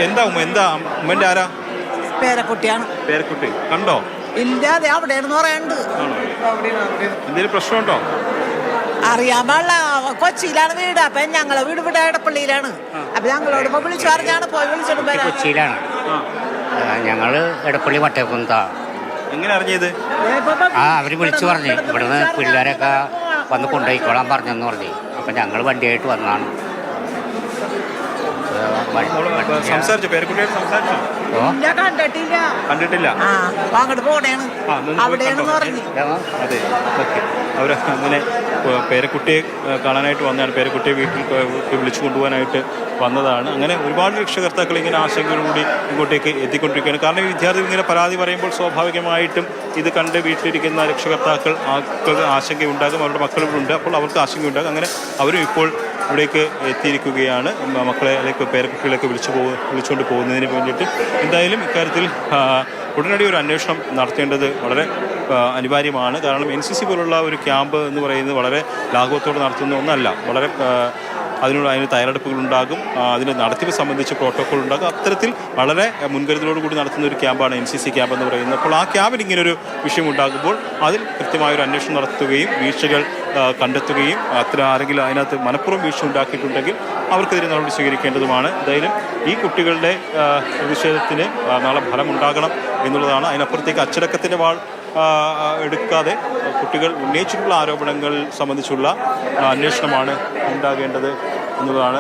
എന്താ ഉമ്മ, എന്താ ഉമ്മൻ്റെ ആരാ? പേരക്കുട്ടിയാണ്. പേരക്കുട്ടി കണ്ടോ? ഇല്ല, അതെ അവിടെയാണെന്ന് പറയാനുണ്ട്. എന്തെങ്കിലും പ്രശ്നമുണ്ടോ? അറിയാൻ പാടില്ല. കൊച്ചിയിലാണ് വീട്. അപ്പൊ ഞങ്ങളെ വീട് ഇവിടെ എടപ്പള്ളിയിലാണ്. അപ്പൊ ഞങ്ങളോട് ഇപ്പൊ വിളിച്ചു പറഞ്ഞാണ് പോയി വിളിച്ചിട്ട് കൊച്ചിയിലാണ്. ഞങ്ങള് എടപ്പള്ളി വട്ടേക്കുന്നതാ. എങ്ങനെ അറിഞ്ഞത്? അവര് വിളിച്ചു പറഞ്ഞു ഇവിടുന്ന് പിള്ളേരൊക്കെ വന്ന് കൊണ്ടുപോയിക്കോളാൻ പറഞ്ഞെന്ന് പറഞ്ഞു. അപ്പൊ ഞങ്ങൾ വണ്ടിയായിട്ട് വന്നാണ്. സംസാരിച്ചോ? പേരക്കുട്ടിയായിട്ട് സംസാരിച്ചോ? കണ്ടിട്ടില്ല. കണ്ടിട്ടില്ല. അങ്ങോട്ട് പോണേണ് അവിടെയാണെന്ന് പറഞ്ഞു. അതെ, ഓക്കെ. അവർ അങ്ങനെ പേരക്കുട്ടിയെ കാണാനായിട്ട് വന്നതാണ്. പേരക്കുട്ടിയെ വീട്ടിൽ വിളിച്ചു കൊണ്ടുപോകാനായിട്ട് വന്നതാണ്. അങ്ങനെ ഒരുപാട് രക്ഷകർത്താക്കൾ ഇങ്ങനെ ആശങ്കയോടുകൂടി ഇങ്ങോട്ടേക്ക് എത്തിക്കൊണ്ടിരിക്കുകയാണ്. കാരണം ഈ വിദ്യാർത്ഥികൾ ഇങ്ങനെ പരാതി പറയുമ്പോൾ സ്വാഭാവികമായിട്ടും ഇത് കണ്ട് വീട്ടിലിരിക്കുന്ന രക്ഷകർത്താക്കൾ ആശങ്കയുണ്ടാകും. അവരുടെ മക്കളുണ്ട്, അപ്പോൾ അവർക്ക് ആശങ്കയുണ്ടാകും. അങ്ങനെ അവരും ഇപ്പോൾ ഇവിടേക്ക് എത്തിയിരിക്കുകയാണ്. മക്കളെ അല്ലെങ്കിൽ പേരക്കുട്ടികളെയൊക്കെ വിളിച്ചുകൊണ്ട് പോകുന്നതിന് വേണ്ടിയിട്ട്. എന്തായാലും ഇക്കാര്യത്തിൽ ഉടനടി ഒരു അന്വേഷണം നടത്തേണ്ടത് വളരെ അനിവാര്യമാണ്. കാരണം NCC പോലുള്ള ഒരു ക്യാമ്പ് എന്ന് പറയുന്നത് വളരെ ലാഘവത്തോടെ നടത്തുന്ന ഒന്നല്ല. വളരെ അതിന് തയ്യാറെടുപ്പുകളുണ്ടാകും. അതിന് നടത്തിപ്പ് സംബന്ധിച്ച് പ്രോട്ടോക്കോൾ ഉണ്ടാകും. അത്തരത്തിൽ വളരെ മുൻകരുതലോടുകൂടി നടത്തുന്ന ഒരു ക്യാമ്പാണ് NCC ക്യാമ്പ് എന്ന് പറയുന്നത്. അപ്പോൾ ആ ക്യാമ്പിൽ ഇങ്ങനൊരു വിഷയം ഉണ്ടാകുമ്പോൾ അതിൽ കൃത്യമായൊരു അന്വേഷണം നടത്തുകയും വീഴ്ചകൾ കണ്ടെത്തുകയും ആരെങ്കിലും അതിനകത്ത് മനഃപൂർവ്വം വീഴ്ച ഉണ്ടാക്കിയിട്ടുണ്ടെങ്കിൽ അവർക്കെതിരെ നടപടി സ്വീകരിക്കേണ്ടതുമാണ്. എന്തായാലും ഈ കുട്ടികളുടെ പ്രതിഷേധത്തിന് നാളെ ഫലമുണ്ടാകണം എന്നുള്ളതാണ്. അതിനപ്പുറത്തേക്ക് അച്ചടക്കത്തിൻ്റെ വാൾ എടുക്കാതെ കുട്ടികൾ ഉന്നയിച്ചിട്ടുള്ള ആരോപണങ്ങൾ സംബന്ധിച്ചുള്ള അന്വേഷണമാണ് ഉണ്ടാകേണ്ടത് എന്നുള്ളതാണ്.